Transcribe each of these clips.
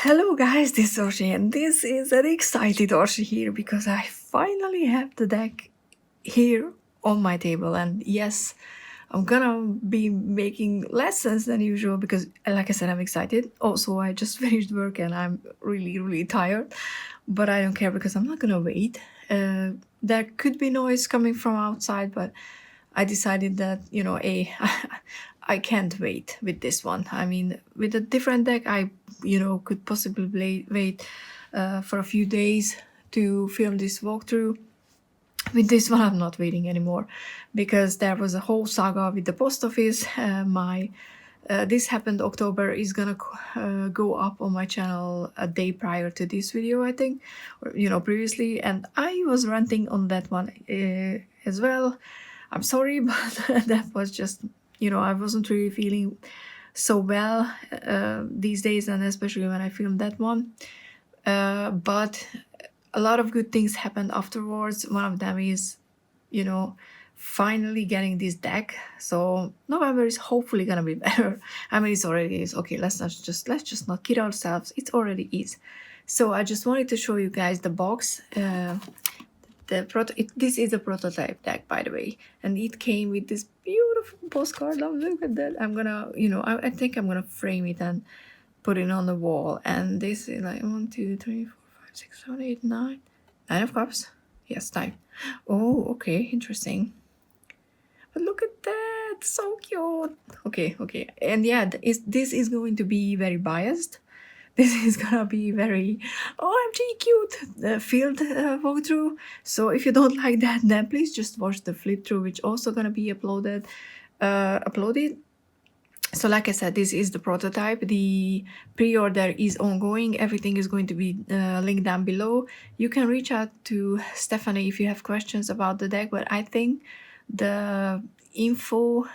Hello guys, this is Orshi and this is an excited Orshi here because I finally have the deck here on my table. And yes, I'm gonna be making less sense than usual because like I said, I'm excited. Also, I just finished work and I'm really tired, but I don't care because I'm not gonna wait. There could be noise coming from outside, but I decided that, I can't wait with this one. I mean, with a different deck, I, could possibly wait for a few days to film this walkthrough. With this one, I'm not waiting anymore because there was a whole saga with the post office. This happened October is gonna go up on my channel a day prior to this video, I think, or, previously, and I was ranting on that one as well. I'm sorry, but that was just, I wasn't really feeling so well these days, and especially when I filmed that one. But a lot of good things happened afterwards. One of them is, finally getting this deck. So November is hopefully gonna be better. I mean, it already is. Okay, let's just not kid ourselves. It already is. So I just wanted to show you guys the box. This is a prototype deck, by the way, and it came with this beautiful postcard. Look at that. I'm gonna, I think I'm gonna frame it and put it on the wall. And this is like 1, 2, 3, 4, 5, 6, 7, 8, 9 of cups. Yes, time. Oh, okay, interesting. But look at that, so cute. Okay, and yeah, this is going to be very biased. This is gonna be very OMG cute field walkthrough. So if you don't like that, then please just watch the flip through, which also gonna be uploaded. So like I said, this is the prototype. The pre-order is ongoing. Everything is going to be linked down below. You can reach out to Stephanie if you have questions about the deck, but I think the info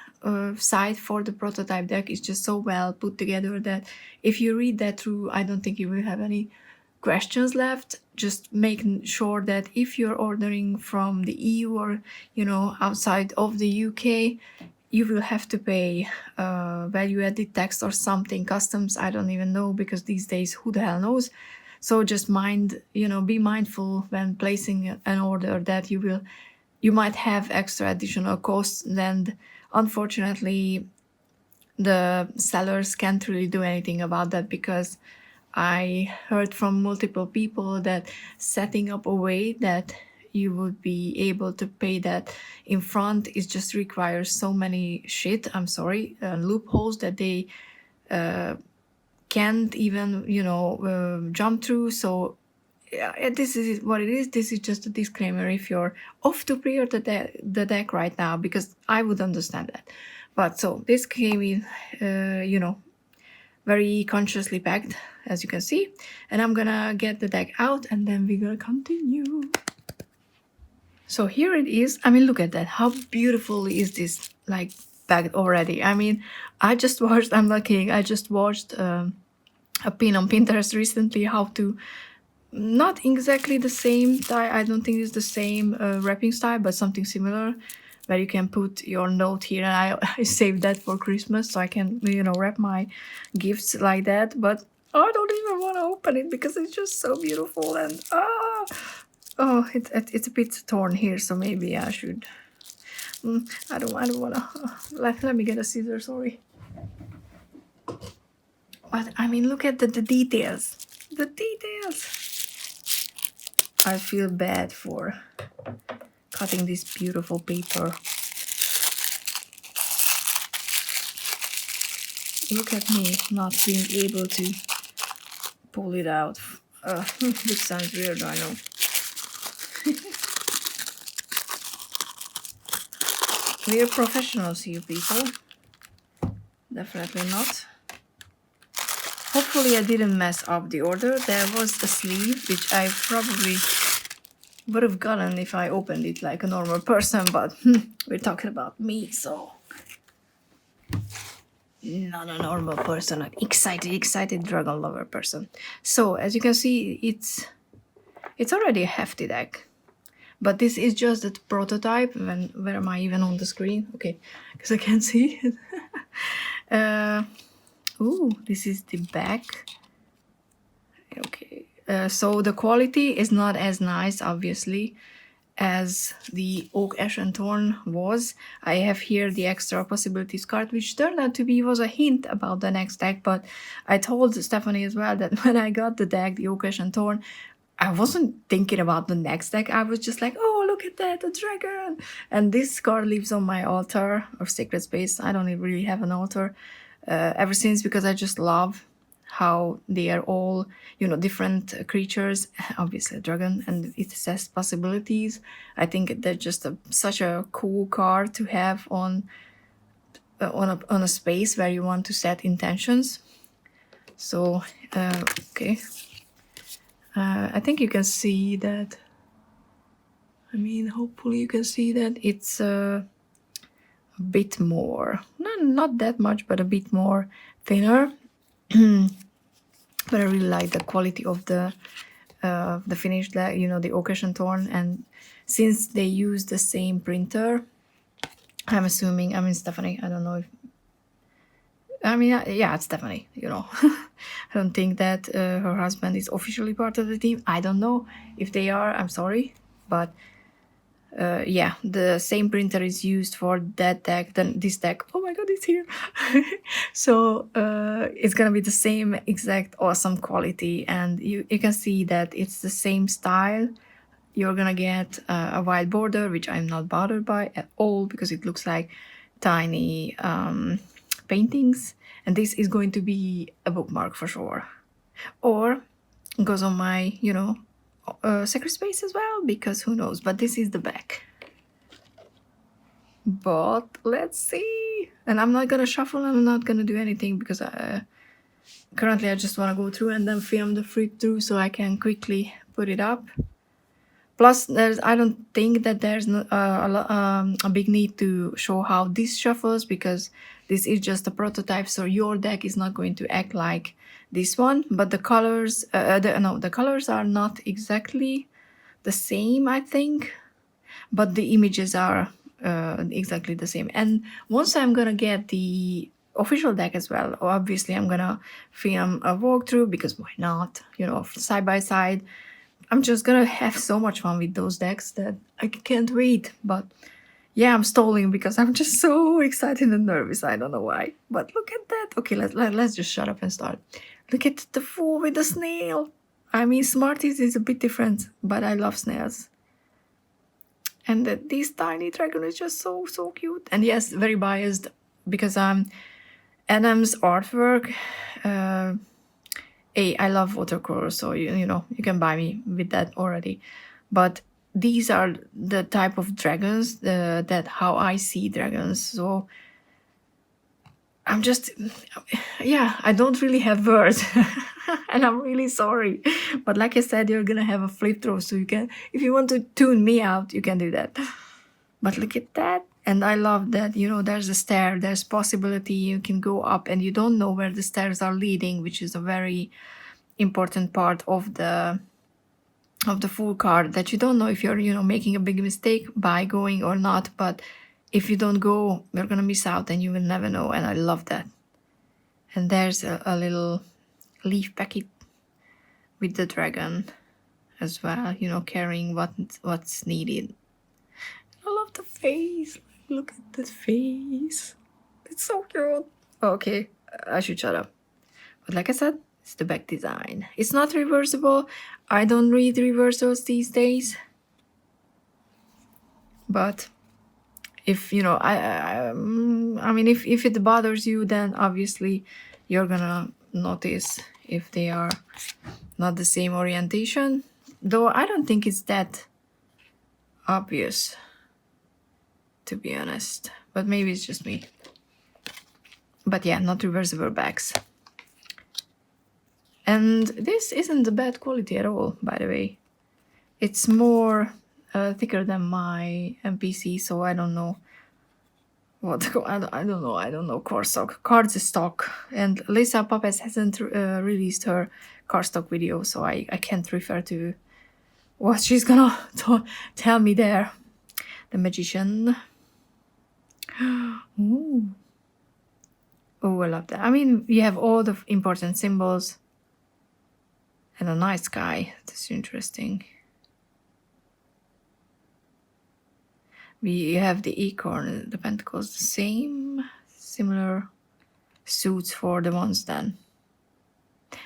site for the prototype deck is just so well put together that if you read that through, I don't think you will have any questions left. Just making sure that if you're ordering from the EU or, outside of the UK, you will have to pay value-added tax or something, customs, I don't even know, because these days, who the hell knows? So just be mindful when placing an order that you might have extra additional costs, and unfortunately, the sellers can't really do anything about that because I heard from multiple people that setting up a way that you would be able to pay that in front is just requires so many loopholes that they can't even jump through. So yeah, this is what it is. This is just a disclaimer if you're off to pre-order the deck right now, because I would understand that. But so this came in very consciously packed, as you can see, and I'm gonna get the deck out and then we're gonna continue. So here it is. I mean, look at that. How beautiful is this, like, packed already? I mean, I'm not kidding, I just watched a pin on Pinterest recently how to, not exactly the same style, I don't think it's the same wrapping style, but something similar, where you can put your note here, and I saved that for Christmas so I can, wrap my gifts like that. But I don't even want to open it because it's just so beautiful, and it's a bit torn here, so maybe I should. I don't want to. Let me get a scissor. Sorry. But I mean, look at the details. The details. I feel bad for cutting this beautiful paper. Look at me not being able to pull it out. Which sounds weird, I know. We're professionals, you people. Definitely not. Hopefully I didn't mess up the order. There was a sleeve, which I probably would have gotten if I opened it like a normal person, but we're talking about me, so not a normal person, an excited dragon lover person. So as you can see, it's already a hefty deck, but this is just the prototype. Where am I even on the screen? Okay, because I can't see it. Ooh, this is the back. Okay. So the quality is not as nice, obviously, as the Oak Ash and Thorn was. I have here the Extra Possibilities card, which turned out to be was a hint about the next deck, but I told Stephanie as well that when I got the deck, the Oak Ash and Thorn, I wasn't thinking about the next deck. I was just like, oh, look at that, a dragon. And this card lives on my altar or sacred space. I don't really have an altar ever since, because I just love how they are all, different creatures. Obviously a dragon, and it says possibilities. I think they're just such a cool card to have on a space where you want to set intentions. So okay, I think you can see that. I mean, hopefully you can see that it's a bit more, not that much, but a bit more thinner. But I really like the quality of the finished, the Oak Ash and Thorn. And since they use the same printer, I'm assuming, Stephanie, I don't know if, yeah, it's Stephanie, I don't think that her husband is officially part of the team. I don't know if they are, I'm sorry, but yeah, the same printer is used for that deck than this deck. Oh my god, it's here. So it's gonna be the same exact awesome quality, and you can see that it's the same style. You're gonna get a white border, which I'm not bothered by at all, because it looks like tiny paintings, and this is going to be a bookmark for sure, or goes on my sacred space as well, because who knows. But this is the back. But let's see. And I'm not gonna shuffle, I'm not gonna do anything, because currently I just want to go through and then film the flip through so I can quickly put it up. Plus, I don't think that there's a big need to show how this shuffles, because this is just a prototype, so your deck is not going to act like this one. But the colors, the colors are not exactly the same, I think, but the images are exactly the same. And once I'm gonna get the official deck as well, obviously I'm gonna film a walkthrough, because why not, side by side. I'm just gonna have so much fun with those decks that I can't wait. But yeah, I'm stalling because I'm just so excited and nervous. I don't know why. But look at that. Okay, let's just shut up and start. Look at the fool with the snail. I mean, Smarties is a bit different, but I love snails. And this tiny dragon is just so cute. And yes, very biased, because Adam's artwork. I love watercolor, so you can buy me with that already. But these are the type of dragons that how I see dragons. So I'm just, yeah, I don't really have words, and I'm really sorry. But like I said, you're gonna have a flip through, so you can, if you want to tune me out, you can do that. But look at that. And I love that, there's a stair, there's possibility you can go up, and you don't know where the stairs are leading, which is a very important part of the full card, that you don't know if you're making a big mistake by going or not. But if you don't go, you're gonna miss out, and you will never know. And I love that. And there's a little leaf packet with the dragon as well, carrying what's needed. I love the face. Look at the face. It's so cute. Okay, I should shut up. But like I said, it's the back design. It's not reversible. I don't read reversals these days. But if I mean, if it bothers you, then obviously you're gonna notice if they are not the same orientation. Though I don't think it's that obvious, to be honest. But maybe it's just me. But yeah, not reversible backs. And this isn't the bad quality at all, by the way. It's more thicker than my MPC, so I don't know what, I don't know card stock. And Lisa Puppets hasn't released her card stock video, so I can't refer to what she's gonna tell me there. The Magician. Ooh. Oh, I love that. I mean, you have all the important symbols. And a nice guy. That's interesting. We have the acorn, the pentacles, the same, similar suits for the ones then.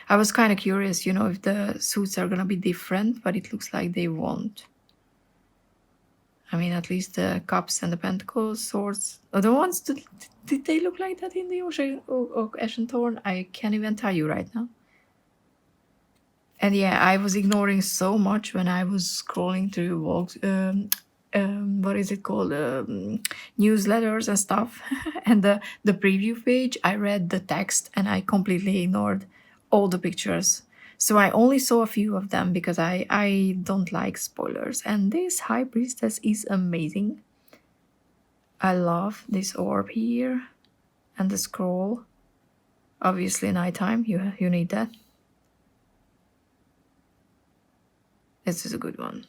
I was kind of curious, if the suits are gonna be different, but it looks like they won't. I mean, at least the cups and the pentacles, swords, are the ones that, did they look like that in the Ocean Thorn? I can't even tell you right now. And yeah, I was ignoring so much when I was scrolling through what is it called, newsletters and stuff. And the preview page, I read the text and I completely ignored all the pictures. So I only saw a few of them because I don't like spoilers. And this High Priestess is amazing. I love this orb here and the scroll. Obviously nighttime, you need that. This is a good one.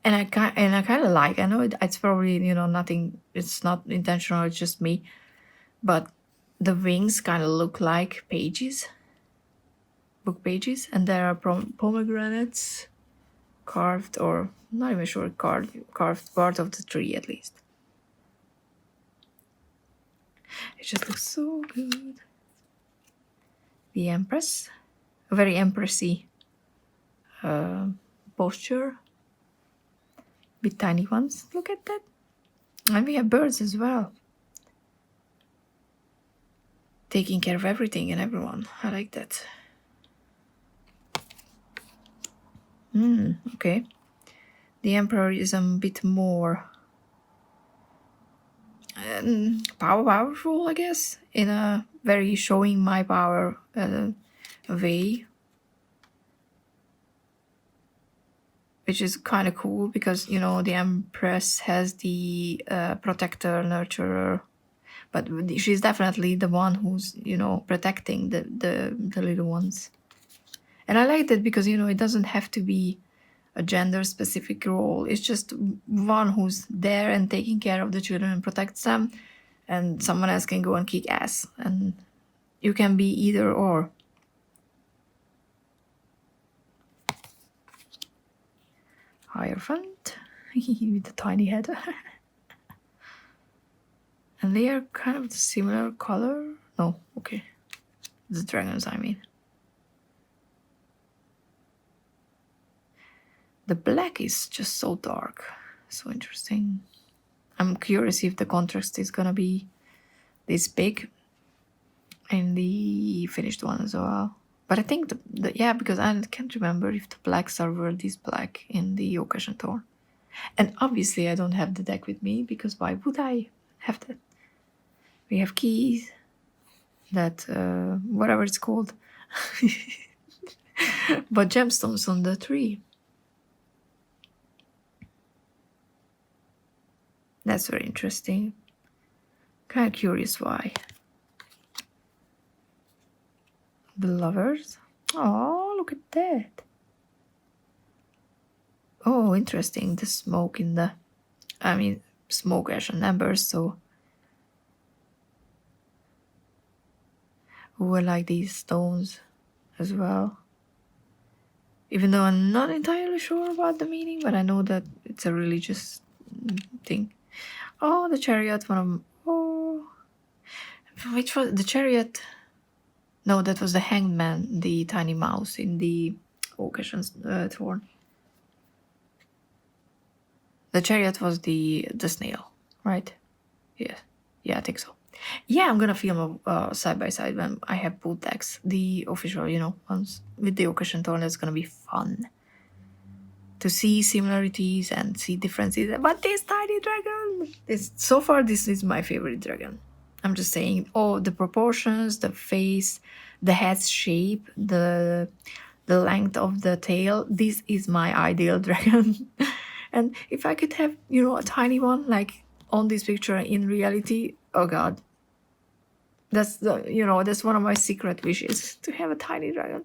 And I kind of like, I know it's probably, nothing, it's not intentional, it's just me. But the wings kind of look like pages, book pages. And there are pomegranates carved, or not even sure, carved part of the tree at least. It just looks so good. The Empress, a very empressy posture with tiny ones. Look at that. And we have birds as well. Taking care of everything and everyone. I like that. Okay. The Emperor is a bit more powerful, I guess, in a very showing my power way. Which is kind of cool because, the Empress has the protector, nurturer. But she's definitely the one who's, protecting the little ones. And I like that because, it doesn't have to be a gender-specific role. It's just one who's there and taking care of the children and protects them. And someone else can go and kick ass. And you can be either or. Hierophant with the tiny head. And they are kind of similar color. No, okay. The dragons, I mean. The black is just so dark. So interesting. I'm curious if the contrast is gonna be this big in the finished one as well. But I think yeah, because I can't remember if the blacks were this black in the Ocean Thorn. And obviously I don't have the deck with me because why would I have that? We have keys, that whatever it's called. But gemstones on the tree. That's very interesting. Kind of curious why. The lovers. Oh, look at that. Oh, interesting. The smoke in the... smoke, ash, and embers, so... Oh, I like these stones as well. Even though I'm not entirely sure about the meaning, but I know that it's a religious thing. Oh, the chariot, one of them. Oh, which was the chariot? No, that was the hangman, the tiny mouse in the Ocean Thorn. The chariot was the snail, right? Yeah, I think so. Yeah, I'm gonna film a side by side when I have both decks, the official, ones with the Ocean Thorn. That's gonna be fun to see similarities and see differences. But this tiny dragon, so far this is my favorite dragon. I'm just saying, the proportions, the face, the head shape, the length of the tail. This is my ideal dragon. And if I could have, a tiny one like on this picture in reality, oh god, that's that's one of my secret wishes, to have a tiny dragon.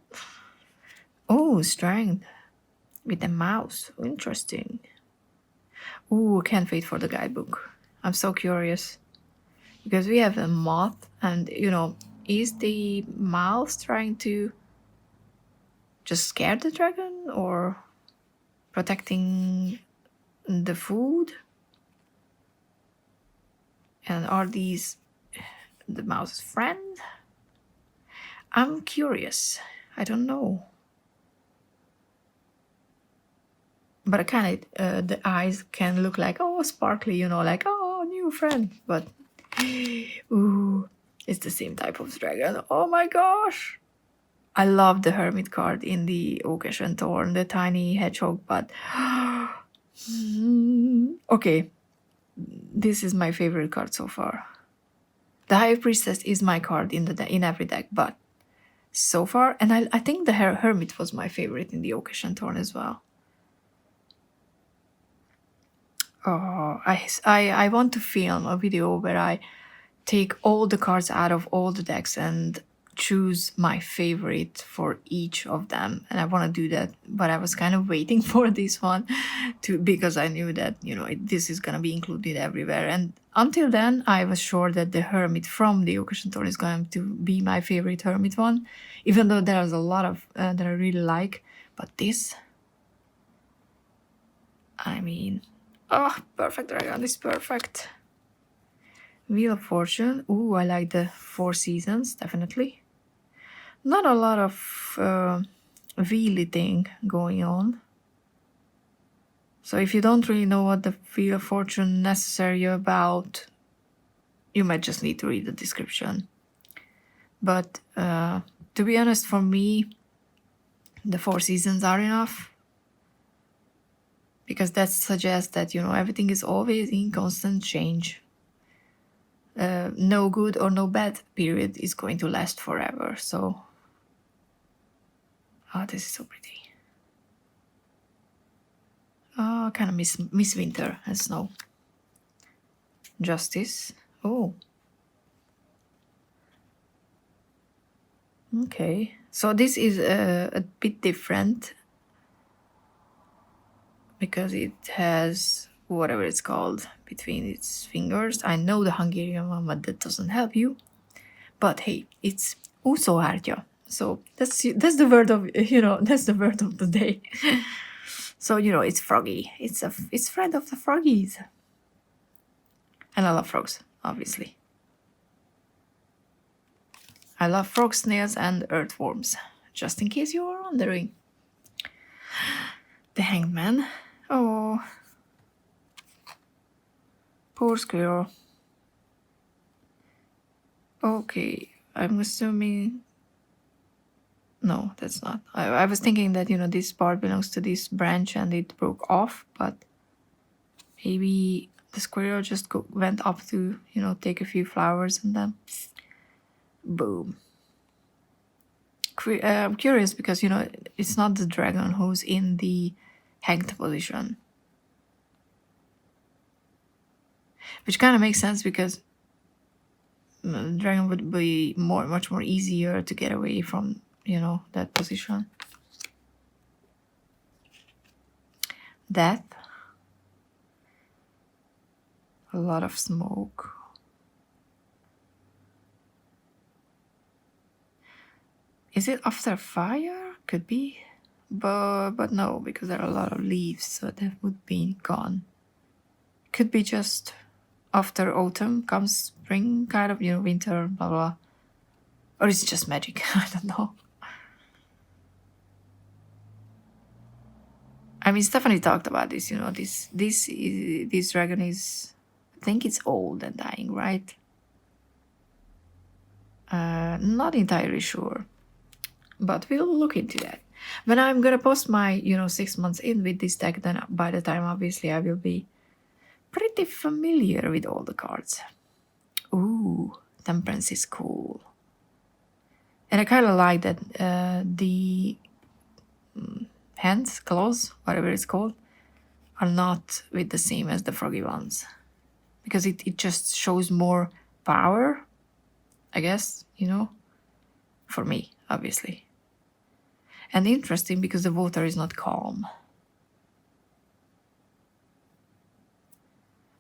Oh, strength with a mouse. Interesting. Ooh, can't wait for the guidebook. I'm so curious because we have a moth, and is the mouse trying to just scare the dragon or protecting the food? And are these the mouse's friend? I'm curious. I don't know. But I kind of, the eyes can look like, oh, sparkly, you know, like, oh, new friend. But, ooh, it's the same type of dragon. Oh my gosh. I love the hermit card in the Oakish and Thorn, the tiny hedgehog, but okay, this is my favorite card so far. The High Priestess is my card in every deck, but so far, and I think the Hermit was my favorite in the Oakish and Thorn as well. Oh, I want to film a video where I take all the cards out of all the decks and choose my favorite for each of them, and I want to do that, but I was kind of waiting for this one because I knew that, you know, this is gonna be included everywhere, and until then I was sure that the Hermit from the Oakish and Thorn is going to be my favorite Hermit one, even though there's a lot of that I really like, but this, I mean, oh, perfect dragon is perfect. Wheel of Fortune. Ooh, I like the 4 seasons, definitely. Not a lot of wheelie thing going on. So if you don't really know what the Wheel of Fortune necessary about, you might just need to read the description. But to be honest, for me, the 4 seasons are enough. Because that suggests that, you know, everything is always in constant change. No good or no bad period is going to last forever. So, oh, this is so pretty. Oh, kind of miss winter and snow. Justice. Oh. Okay. So this is a bit different because it has whatever it's called between its fingers. I know the Hungarian one, but that doesn't help you. But hey, it's úszóhártya. So that's the word of, you know, that's the word of the day. So, you know, it's froggy. It's friend of the froggies. And I love frogs, obviously. I love frogs, snails, and earthworms, just in case you were wondering. The Hangman. Oh, poor squirrel. Okay, I'm assuming... No, that's not. I was thinking that, you know, this part belongs to this branch and it broke off, but maybe the squirrel just went up to, you know, take a few flowers and then boom. I'm curious because, you know, it's not the dragon who's in the hanged position. Which kind of makes sense because the dragon would be much more easier to get away from, you know, that position. Death. A lot of smoke. Is it after fire? Could be. But no, because there are a lot of leaves, so that would be gone. Could be just after autumn comes spring, kind of, you know, winter, blah blah. Or it's just magic. I don't know. I mean, Stephanie talked about this, you know, this dragon is, I think it's old and dying, right? Not entirely sure, but we'll look into that. When I'm gonna post my, you know, 6 months in with this deck, then by the time, obviously, I will be pretty familiar with all the cards. Ooh, Temperance is cool. And I kind of like that the hands, claws, whatever it's called, are not with the same as the froggy ones. Because it just shows more power, I guess, you know, for me, obviously. And interesting because the water is not calm.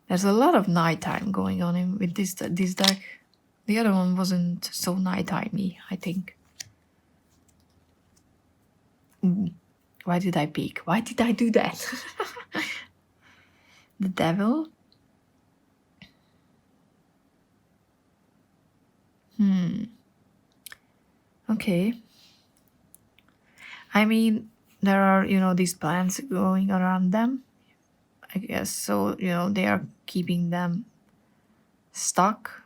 There's a lot of nighttime going on with this deck. The other one wasn't so nighttimey, I think. Why did I peek? Why did I do that? The devil. Okay. I mean, there are, these plants going around them, I guess. So, they are keeping them stuck.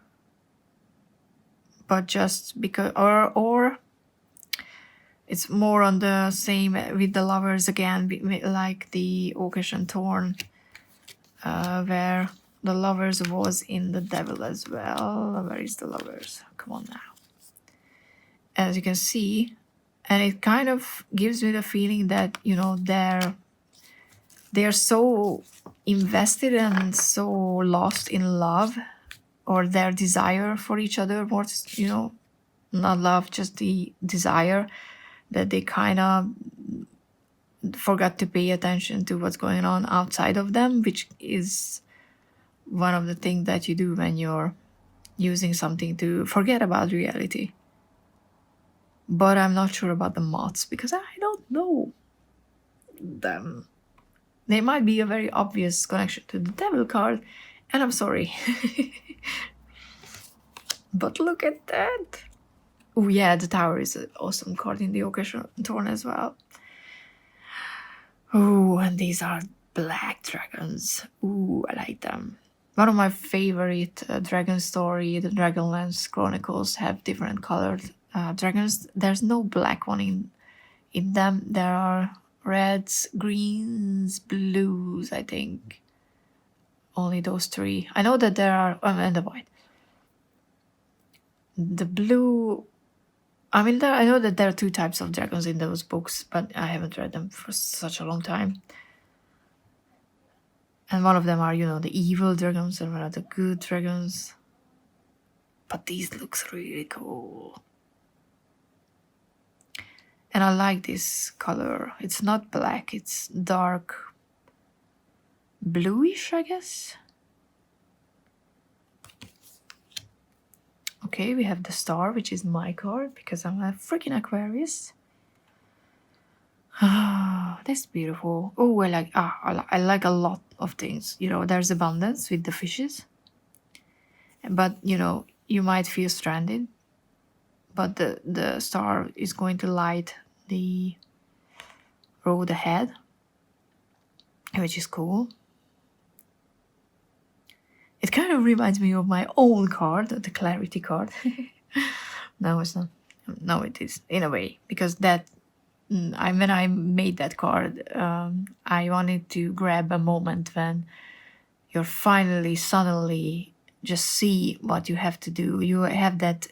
But just because, or it's more on the same with the lovers again, like the Oakish and Thorn, where the lovers was in the devil as well. Where is the lovers? Come on now. As you can see, and it kind of gives me the feeling that, they're so invested and so lost in love, or their desire for each other, more, not love, just the desire, that they kind of forgot to pay attention to what's going on outside of them, which is one of the things that you do when you're using something to forget about reality. But I'm not sure about the moths, because I don't know them. They might be a very obvious connection to the devil card, and I'm sorry. But look at that. Oh yeah, the tower is an awesome card in the Oakish Thorn as well. Oh, and these are black dragons. Ooh, I like them. One of my favorite dragon story, the Dragonlance Chronicles, have different colored dragons. There's no black one in them. There are reds, greens, blues, I think. Only those three. I know that there are, and the white. The blue, I mean, I know that there are two types of dragons in those books, but I haven't read them for such a long time. And one of them are, the evil dragons, and one of the good dragons. But these looks really cool. And I like this color. It's not black, it's dark bluish, I guess. Okay, we have the star, which is my card, because I'm a freaking Aquarius. Ah, that's beautiful. Oh, I like a lot of things. There's abundance with the fishes. But, you might feel stranded. But the star is going to light the road ahead, which is cool. It kind of reminds me of my own card, the clarity card. No, it's not. No, it is, in a way, because that when I made that card, I wanted to grab a moment when you're finally, suddenly just see what you have to do. You have that,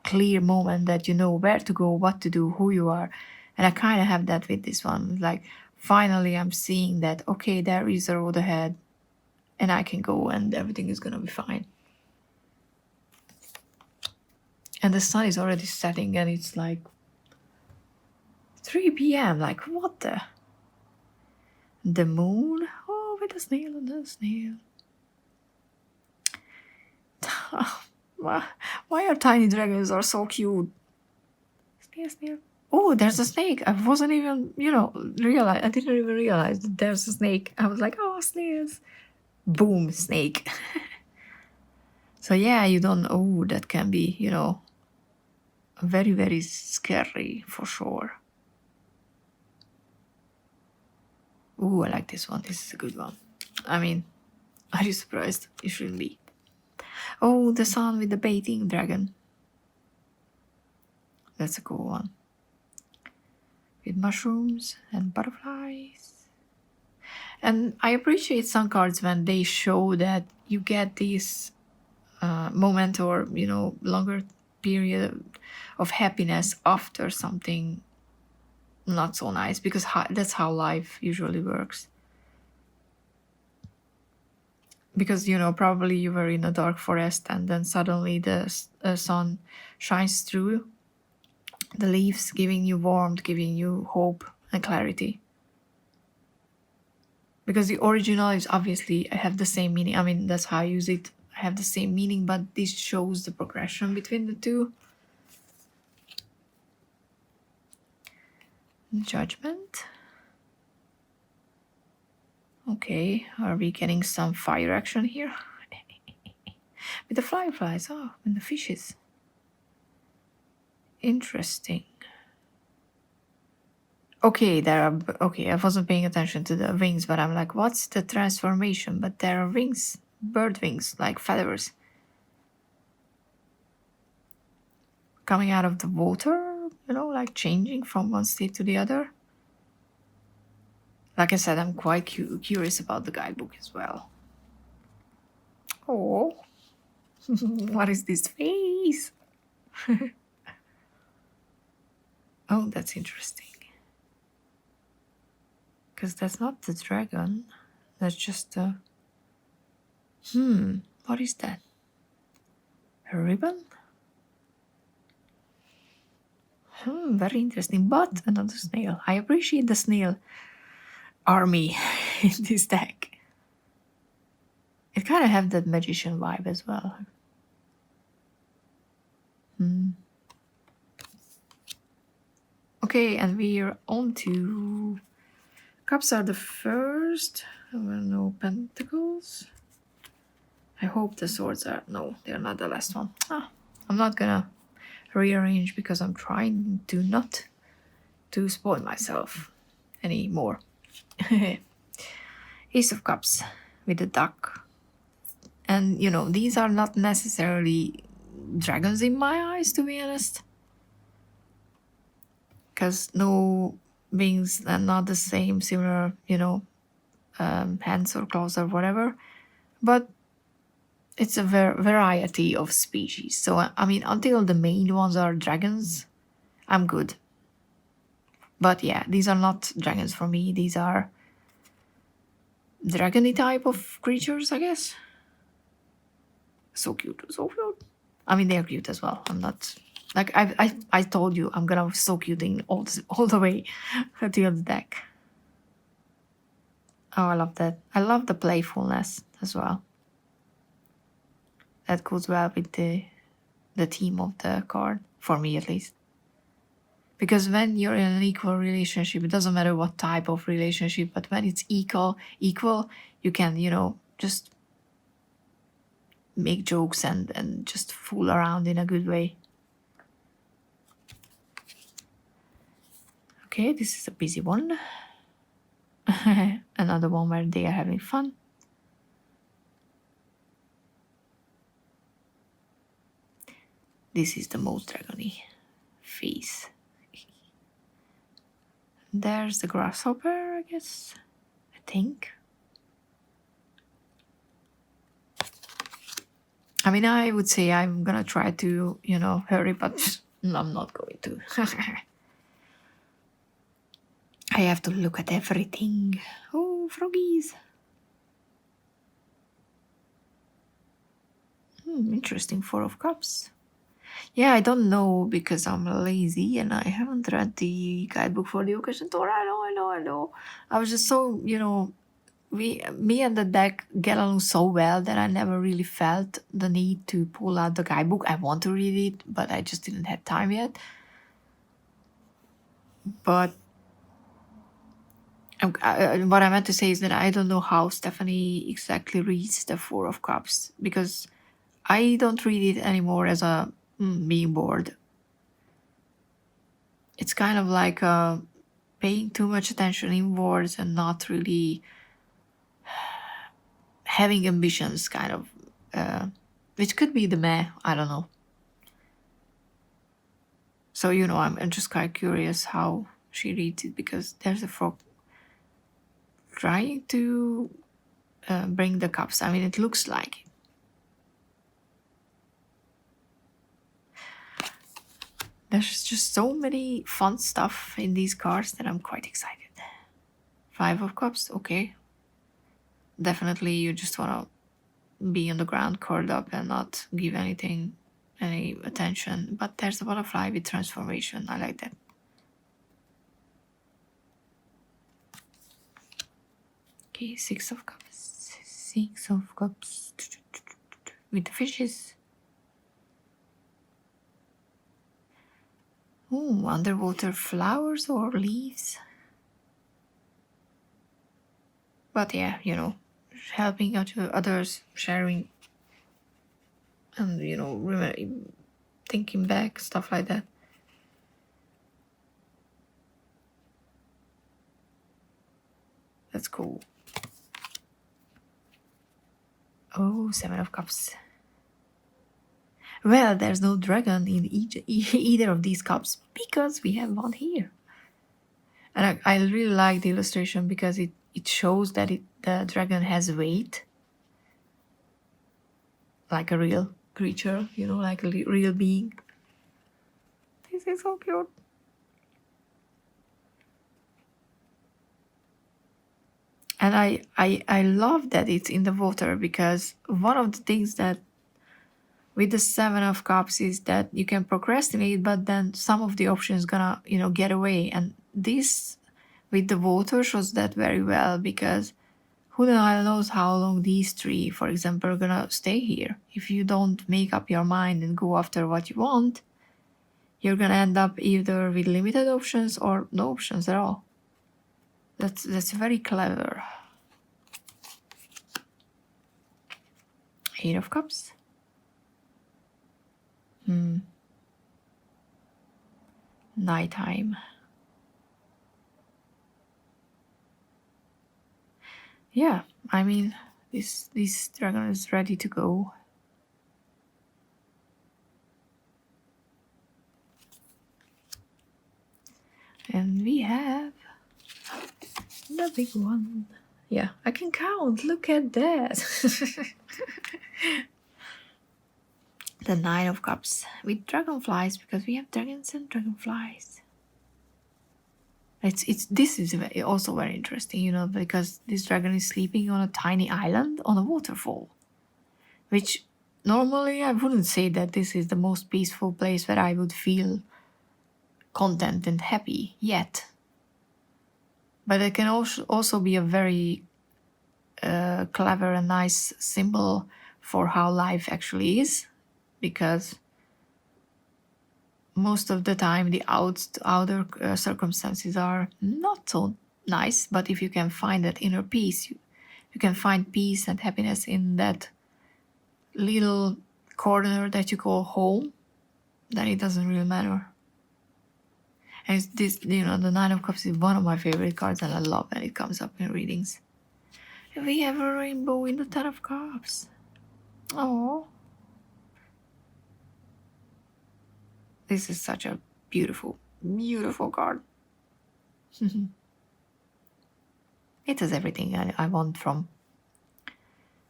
clear moment that you know where to go, what to do, who you are. And I kind of have that with this one. Like, finally, I'm seeing that, okay, there is a road ahead, and I can go, and everything is going to be fine. And the sun is already setting, and it's like 3 p.m. Like, what the moon? Oh, with the snail and the snail. Why are tiny dragons are so cute? Snail. Oh, there's a snake. I wasn't even, I didn't even realize that there's a snake. I was like, oh, snails. Boom, snake. So yeah, you don't know, that can be, very, very scary for sure. Ooh, I like this one. This is a good one. I mean, are you surprised? You shouldn't be. Oh, the sun with the baiting dragon. That's a cool one. With mushrooms and butterflies. And I appreciate some cards when they show that you get this moment, or, longer period of happiness after something not so nice, because that's how life usually works. Because, probably you were in a dark forest, and then suddenly the sun shines through the leaves, giving you warmth, giving you hope and clarity. Because the original is obviously have the same meaning. I mean, that's how I use it. I have the same meaning, but this shows the progression between the two. Judgment. Okay, are we getting some fire action here? With the fireflies, oh, and the fishes. Interesting. Okay, I wasn't paying attention to the wings, but I'm like, what's the transformation? But there are wings, bird wings, like feathers. Coming out of the water, like changing from one state to the other. Like I said, I'm quite curious about the guidebook as well. Oh, what is this face? Oh, that's interesting. Because that's not the dragon. That's just a... what is that? A ribbon? Very interesting. But another snail. I appreciate the snail army in this deck. It kind of have that magician vibe as well. Okay, and we're on to... Cups are the first. No pentacles. I hope the swords are... No, they're not the last one. I'm not gonna rearrange because I'm trying to not to spoil myself anymore. Ace of Cups with the duck. And, these are not necessarily dragons in my eyes, to be honest. Because no wings are not the same, similar, hands or claws or whatever. But it's a variety of species. So, I mean, until the main ones are dragons, I'm good. But yeah, these are not dragons for me. These are dragony type of creatures, I guess. So cute, so cute. I mean, they're cute as well. I'm not... Like, I told you, I'm gonna so cute in all the way till the deck. Oh, I love that. I love the playfulness as well. That goes well with the theme of the card, for me at least. Because when you're in an equal relationship, it doesn't matter what type of relationship, but when it's equal, you can, just make jokes and just fool around in a good way. Okay, this is a busy one. Another one where they are having fun. This is the most dragony face. There's the grasshopper, I guess. I think. I mean, I would say I'm gonna try to, hurry, but I'm not going to. I have to look at everything. Oh, froggies. Interesting. 4 of Cups. Yeah, I don't know because I'm lazy and I haven't read the guidebook for the occasion tour. I know. I was just so, me and the deck get along so well that I never really felt the need to pull out the guidebook. I want to read it, but I just didn't have time yet. But what I meant to say is that I don't know how Stephanie exactly reads the 4 of Cups because I don't read it anymore as a being bored. It's kind of like paying too much attention in words and not really having ambitions, kind of, which could be the meh, I don't know. So, I'm just quite curious how she reads it because there's a frog trying to bring the cups. I mean, it looks like it. There's just so many fun stuff in these cards that I'm quite excited. 5 of Cups, okay. Definitely you just want to be on the ground curled up and not give anything any attention. But there's a butterfly with transformation. I like that. Okay, 6 of Cups. 6 of Cups. With the fishes. Oh, underwater flowers or leaves. But yeah, helping out to others, sharing, and thinking back, stuff like that. That's cool. Oh, Seven of Cups. Well, there's no dragon in either of these cups because we have one here. And I really like the illustration because it shows that the dragon has weight. Like a real creature, like a real being. This is so cute. And I love that it's in the water, because one of the things that with the Seven of Cups is that you can procrastinate, but then some of the options gonna, get away. And this with the water shows that very well, because who the hell knows how long these three, for example, are gonna stay here. If you don't make up your mind and go after what you want, you're gonna end up either with limited options or no options at all. That's very clever. Eight of Cups. Nighttime. Yeah, I mean, this dragon is ready to go. And we have the big one. Yeah, I can count. Look at that. The Nine of Cups with dragonflies, because we have dragons and dragonflies. This is also very interesting, because this dragon is sleeping on a tiny island on a waterfall, which normally I wouldn't say that this is the most peaceful place where I would feel content and happy yet. But it can also be a very clever and nice symbol for how life actually is, because most of the time the outer circumstances are not so nice, but if you can find that inner peace, you can find peace and happiness in that little corner that you call home, then it doesn't really matter. And it's this, the Nine of Cups is one of my favorite cards, and I love when it comes up in readings. And we have a rainbow in the Ten of Cups. Oh, this is such a beautiful, beautiful card. It has everything I want from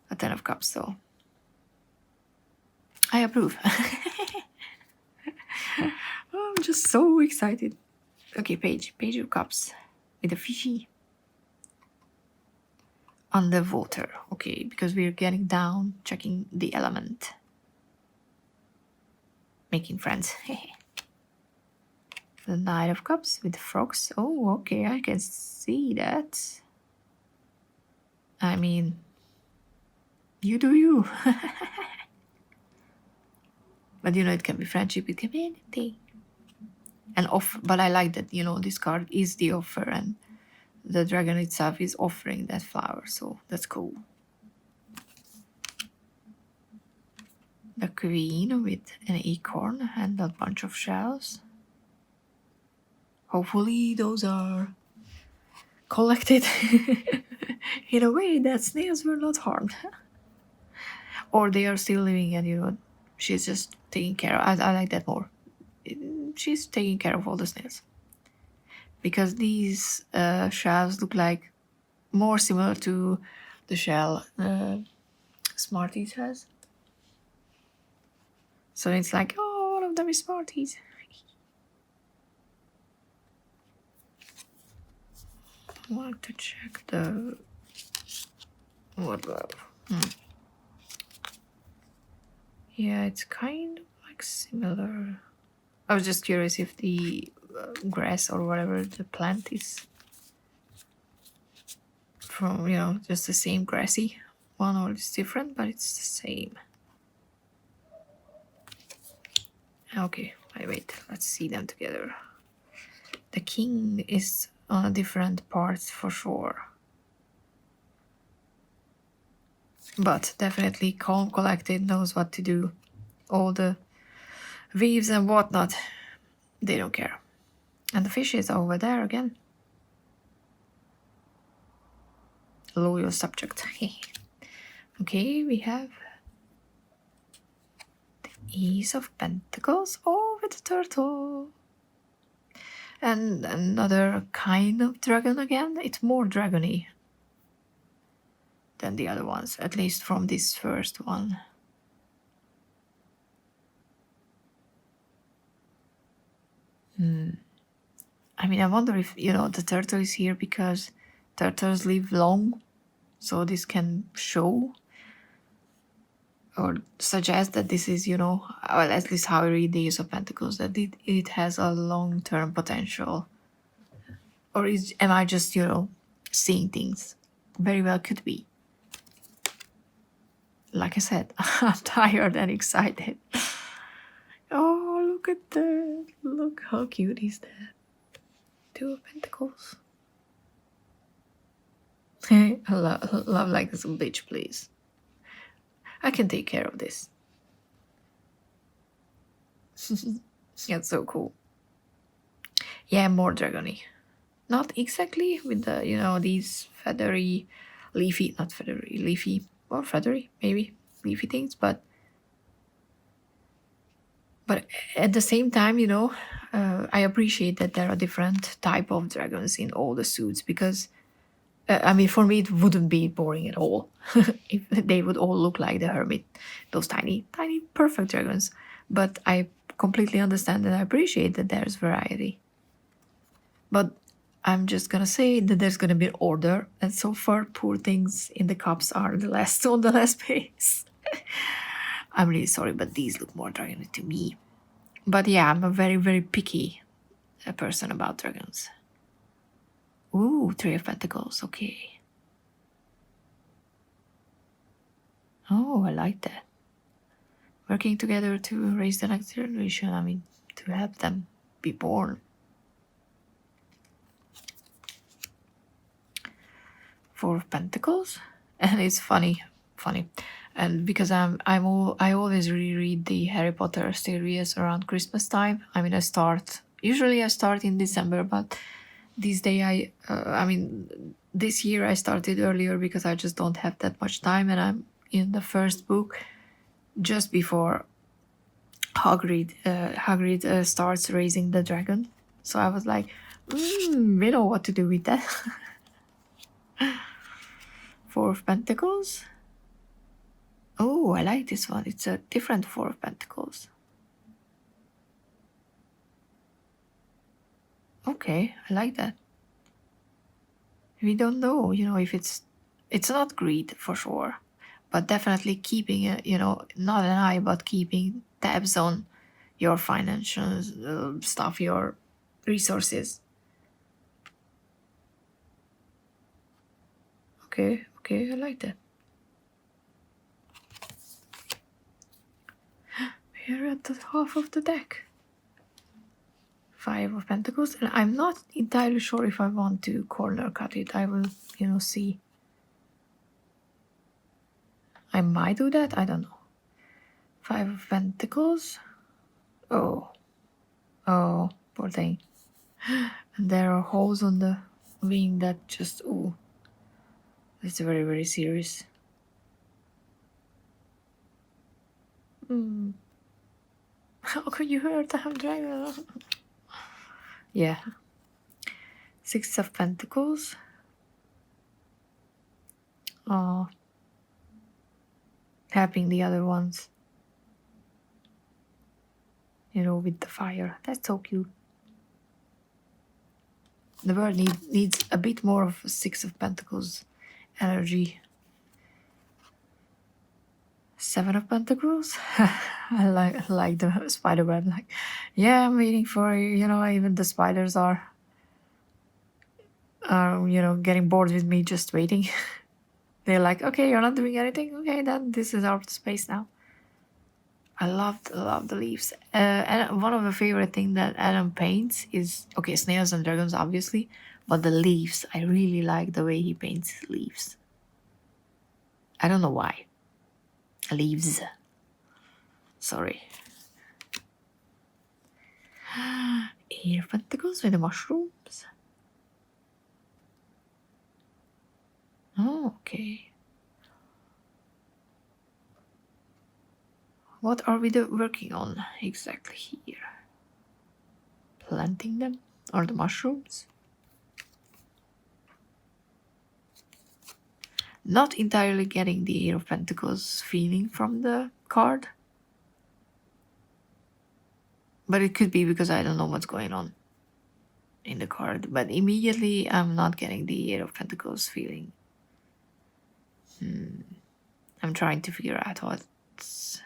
a Ten of Cups, so I approve. I'm just so excited. Okay, Page of Cups with a fishy. Underwater, okay, because we're getting down, checking the element. Making friends. The Knight of Cups with frogs. Oh, okay, I can see that. I mean, you do you. But it can be friendship, it can be anything. And but I like that, this card is the offer, and the dragon itself is offering that flower, so that's cool. The Queen with an acorn and a bunch of shells. Hopefully those are collected in a way that snails were not harmed. Or they are still living, and she's just taking care of. I like that more. She's taking care of all the snails, because these shells look like more similar to the shell Smarties has. So it's like, oh, all of them is Smarties. I want to check the wardrobe. Yeah, it's kind of like similar. I was just curious if the grass or whatever the plant is from, just the same grassy one, or it's different, but it's the same. Okay, Wait, let's see them together. The king is on a different parts for sure. But definitely calm, collected, knows what to do. All the weaves and whatnot, they don't care. And the fish is over there again. Loyal subject. Okay, we have the Ace of Pentacles. Oh, with the turtle. And another kind of dragon again. It's more dragony than the other ones, at least from this first one. I mean, I wonder if, the turtle is here because turtles live long, so this can show or suggest that this is, well, at least how I read the Ace of Pentacles, that it has a long-term potential. Or am I just, seeing things? Very well could be. Like I said, I'm tired and excited. Oh, look at that. Look how cute is that. Two of Pentacles. Hey, love like this bitch, please. I can take care of this. That's so cool. Yeah, more dragony. Not exactly with the, these feathery, leafy, not feathery, leafy, or feathery, maybe, leafy things, but at the same time, I appreciate that there are different type of dragons in all the suits because, I mean, for me, it wouldn't be boring at all if they would all look like the hermit, those tiny, tiny, perfect dragons. But I completely understand and I appreciate that there's variety. But I'm just gonna say that there's gonna be order, and so far, poor things in the cups are the last on the last page. I'm really sorry, but these look more dragony to me. But yeah, I'm a very, very picky person about dragons. Ooh, Three of Pentacles, okay. Oh, I like that. Working together to raise the next generation, I mean, to help them be born. Four of Pentacles, and it's funny, and because I always reread the Harry Potter series around Christmas time. I mean, I start in December, but this day this year I started earlier because I just don't have that much time, and I'm in the first book just before Hagrid starts raising the dragon. So I was like, we know what to do with that. Four of Pentacles. Oh, I like this one. It's a different Four of Pentacles. Okay, I like that. We don't know, if it's not greed for sure, but definitely keeping not an eye, but keeping tabs on your financial stuff, your resources. Okay, I like that. We're at the half of the deck. Five of Pentacles, and I'm not entirely sure if I want to corner cut it. I will, see. I might do that, I don't know. Five of Pentacles. Oh, poor thing. And there are holes on the wing that just, ooh. It's very, very serious. How could you hurt the dragon? Yeah. Six of Pentacles. Oh. Helping the other ones. With the fire. That's so cute. The world needs a bit more of Six of Pentacles energy. Seven of Pentacles. I like the spider web. Like, yeah, I'm waiting for even the spiders are getting bored with me just waiting. They're like, okay, you're not doing anything. Okay, then this is our space now. I love the leaves. And one of the favorite thing that Adam paints is, okay, snails and dragons, obviously, but the leaves. I really like the way he paints leaves. I don't know why. Leaves. Sorry. Air pentacles with the mushrooms. Oh, okay. What are we working on exactly here? Planting them? Or the mushrooms? Not entirely getting the Air of Pentacles feeling from the card. But it could be because I don't know what's going on in the card. But immediately I'm not getting the Air of Pentacles feeling. I'm trying to figure out what's...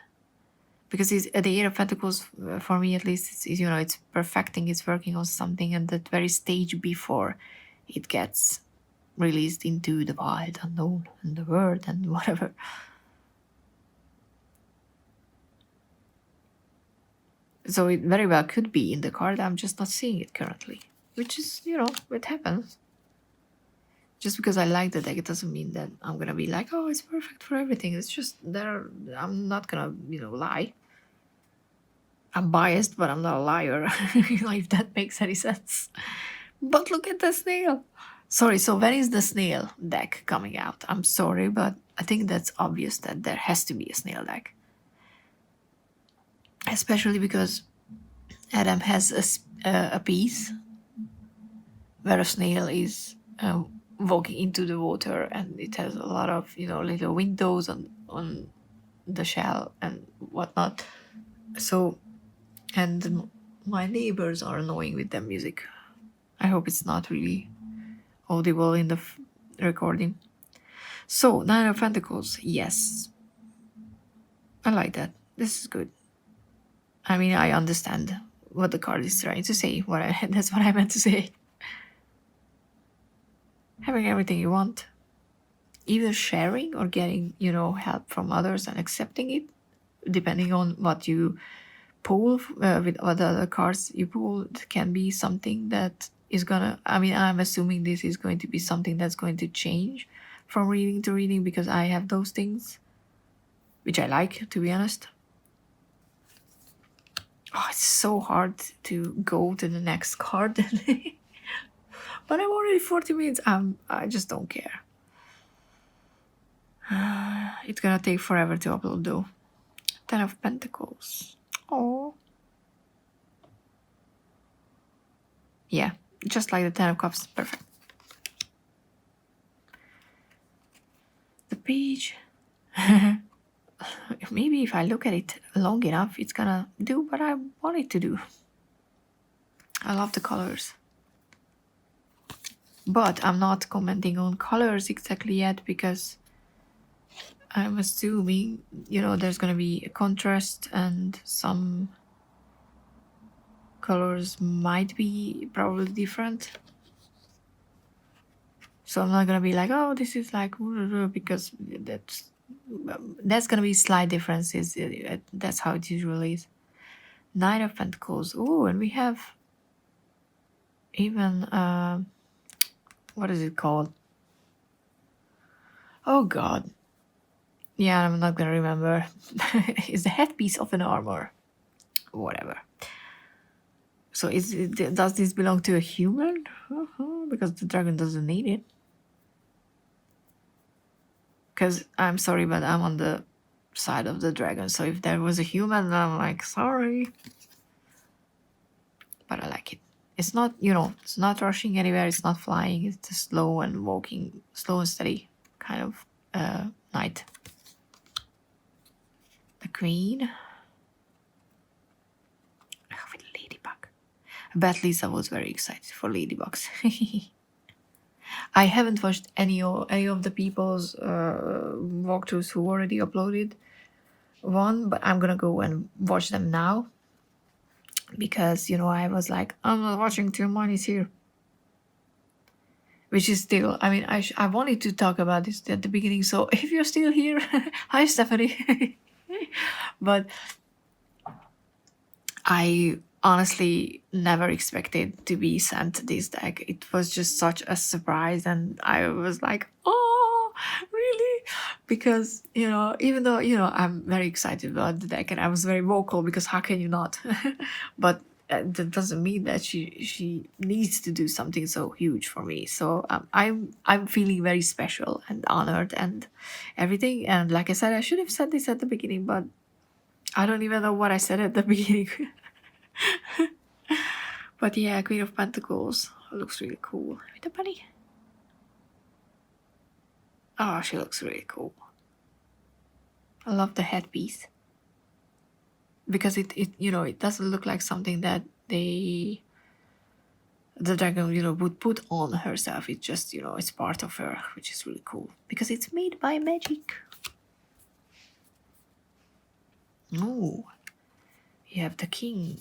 Because the Air of Pentacles, for me at least, is, it's perfecting, it's working on something, and that very stage before it gets released into the wild unknown and the world and whatever. So it very well could be in the card, I'm just not seeing it currently. Which is, it happens. Just because I like the deck, it doesn't mean that I'm gonna be like, oh, it's perfect for everything. It's just I'm not gonna, lie. I'm biased, but I'm not a liar, if that makes any sense. But look at the snail. Sorry, so when is the snail deck coming out? I'm sorry, but I think that's obvious that there has to be a snail deck. Especially because Adam has a piece where a snail is walking into the water, and it has a lot of, little windows on the shell and whatnot. So, and my neighbors are annoying with their music. I hope it's not really audible in the recording. So, Nine of Pentacles, yes. I like that. This is good. I mean, I understand what the card is trying to say. That's what I meant to say. Having everything you want. Either sharing or getting, help from others and accepting it, depending on what you pull, with what other cards you pull. It can be something that is gonna, I'm assuming this is going to be something that's going to change from reading to reading, because I have those things, which I like, to be honest. Oh, it's so hard to go to the next card. But I'm already 40 minutes. I just don't care. It's gonna take forever to upload though. 10 of Pentacles. Oh. Yeah, just like the 10 of Cups. Perfect. The page. Maybe if I look at it long enough, it's gonna do what I want it to do. I love the colors. But I'm not commenting on colors exactly yet, because I'm assuming, there's gonna be a contrast, and some colors might be probably different. So I'm not gonna be like, oh, this is like, because that's gonna be slight differences. That's how it usually is. Nine of Pentacles. Oh, and we have even what is it called? Oh God. Yeah, I'm not gonna remember. It's the headpiece of an armor. Whatever. So does this belong to a human? Because the dragon doesn't need it. Because I'm sorry, but I'm on the side of the dragon. So if there was a human, I'm like, sorry. But I like it. It's not, it's not rushing anywhere. It's not flying. It's just slow and walking, slow and steady kind of knight. The Queen. Oh, with Ladybug. I bet Lisa was very excited for Ladybugs. I haven't watched any of the people's walkthroughs who already uploaded one, but I'm gonna go and watch them now, because I was like, I'm not watching till mine is here, which is still, I wanted to talk about this at the beginning, so if you're still here, hi Stephanie. But I honestly never expected to be sent this deck. It was just such a surprise, and I was like, oh, really? Because, even though, I'm very excited about the deck and I was very vocal because how can you not? But that doesn't mean that she needs to do something so huge for me. So I'm feeling very special and honored and everything. And like I said, I should have said this at the beginning, but I don't even know what I said at the beginning. But yeah, Queen of Pentacles looks really cool. With the bunny. Oh, she looks really cool. I love the headpiece. Because it doesn't look like something that the dragon, would put on herself. It's just, it's part of her, which is really cool. Because it's made by magic. Oh, you have the king.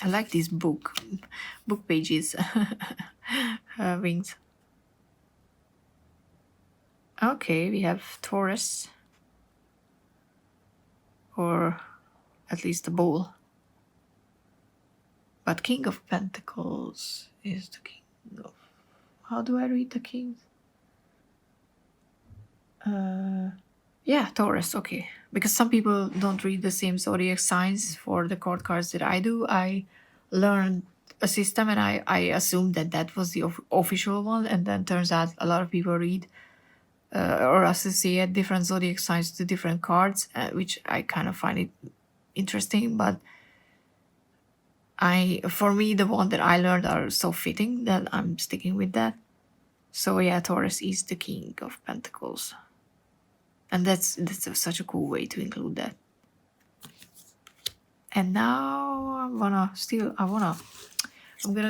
I like these book pages. Wings. Okay, we have Taurus. Or at least the bull. But King of Pentacles is the king of... How do I read the kings? Yeah, Taurus, okay. Because some people don't read the same zodiac signs for the court cards that I do. I learned a system and I assumed that was the official one, and then turns out a lot of people read or associate different zodiac signs to different cards, which I kind of find it interesting, but for me, the one that I learned are so fitting that I'm sticking with that. So yeah, Taurus is the King of Pentacles. And that's such a cool way to include that. And now I'm gonna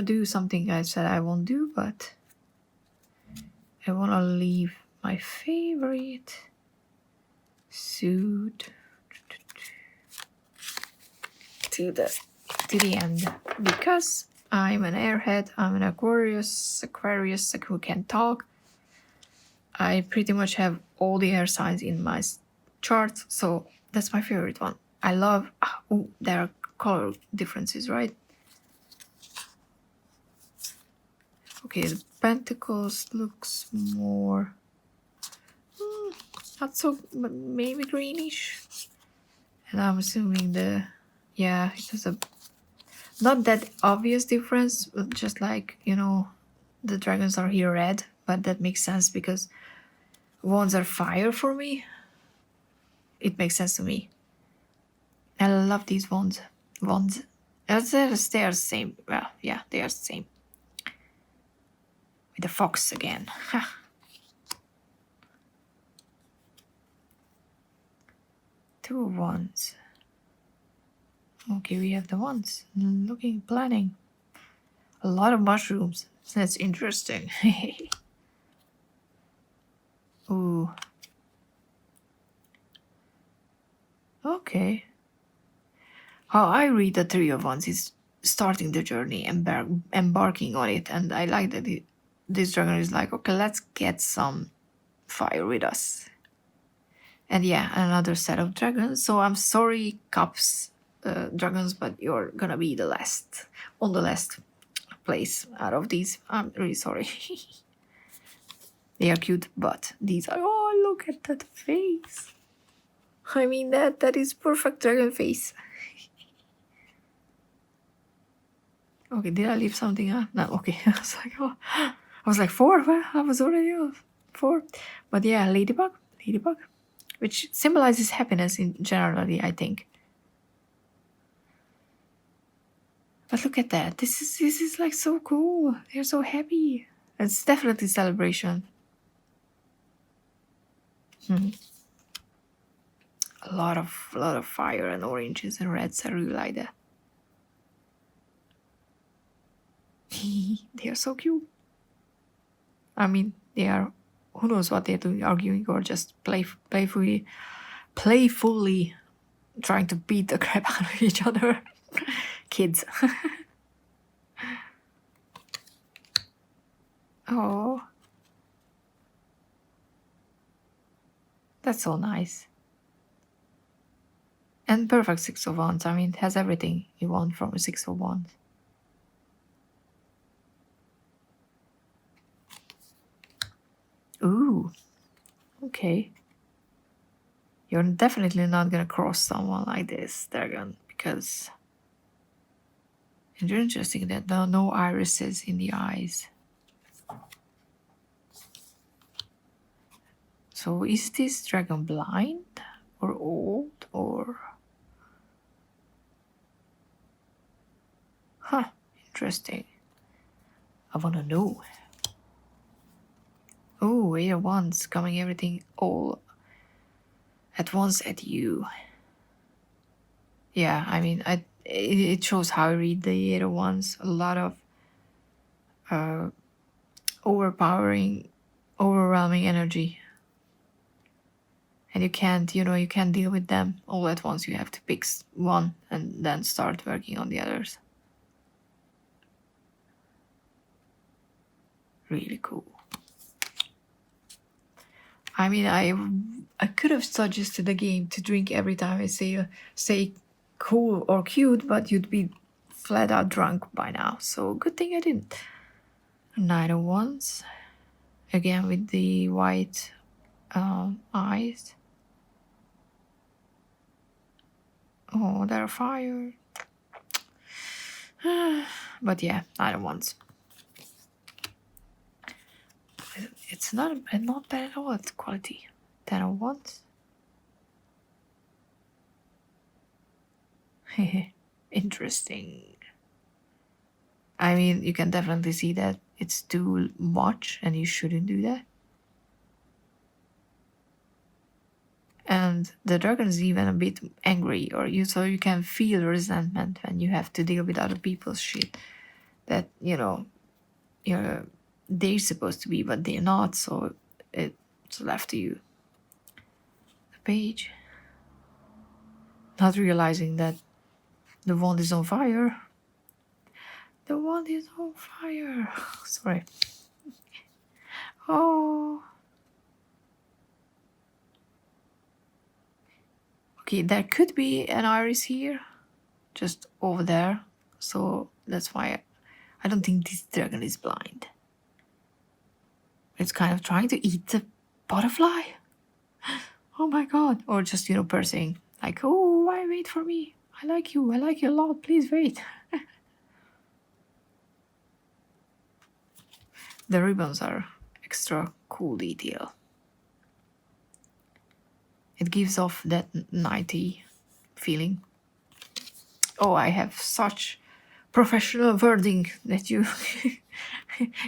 do something I said I won't do, but I wanna leave my favorite suit to the end, because I'm an airhead, I'm an Aquarius who can talk. I pretty much have all the air signs in my chart, so that's my favorite one. I love... Oh, there are color differences, right? Okay, the Pentacles looks more... not so... maybe greenish. And I'm assuming yeah, it has a... not that obvious difference, but just like, the dragons are here red, but that makes sense because wands are fire for me. It makes sense to me. I love these wands. They are the same. Well, yeah, they are the same. With the fox again. Two wands. Okay, we have the wands. Planning. A lot of mushrooms. That's interesting. Ooh. Okay. How I read the Three of Wands is starting the journey, embarking on it, and I like that this dragon is like, okay, let's get some fire with us. And yeah, another set of dragons. So I'm sorry, Cups dragons, but you're gonna be the last place out of these. I'm really sorry. They are cute, but these are... oh, look at that face. I mean, that is perfect dragon face. Okay, did I leave something out? No, okay. I was like 4. Well, I was already off 4. But yeah, ladybug, which symbolizes happiness in generally, I think. But look at that. This is like so cool. They're so happy. It's definitely celebration. A lot of fire and oranges and reds. I really like that. They are so cute. I mean, they are... who knows what they're doing, arguing or just playfully trying to beat the crap out of each other. Kids. Oh, that's so nice. And perfect Six of Wands. I mean, it has everything you want from a Six of Wands. Ooh, okay. You're definitely not gonna cross someone like this, dragon, because it's interesting that there are no irises in the eyes. So is this dragon blind or old or... Huh, interesting. I wanna know. Oh, Eight of Wands coming everything all at once at you. Yeah, I mean, it shows how I read the Eight of Wands. A lot of overpowering, overwhelming energy. And you can't, you can't deal with them all at once. You have to pick one and then start working on the others. Really cool. I mean, I could have suggested a game to drink every time I say cool or cute, but you'd be flat out drunk by now. So good thing I didn't. Knight of Wands, again with the white eyes. Oh, they're fire. But yeah, Knight of Wands. It's not bad at all. It's quality. 10 of Wands. Interesting. I mean, you can definitely see that it's too much and you shouldn't do that. And the dragon is even a bit angry, so you can feel resentment when you have to deal with other people's shit that, they're supposed to be, but they're not, so it's left to you. The page. Not realizing that the wand is on fire. The wand is on fire. Sorry. Oh. Okay, there could be an iris here, just over there. So that's why I don't think this dragon is blind. It's kind of trying to eat the butterfly. Oh my god. Or just, pursuing. Like, oh, why wait for me? I like you a lot. Please wait. The ribbons are extra cool detail. It gives off that nighty feeling. Oh, I have such professional wording that you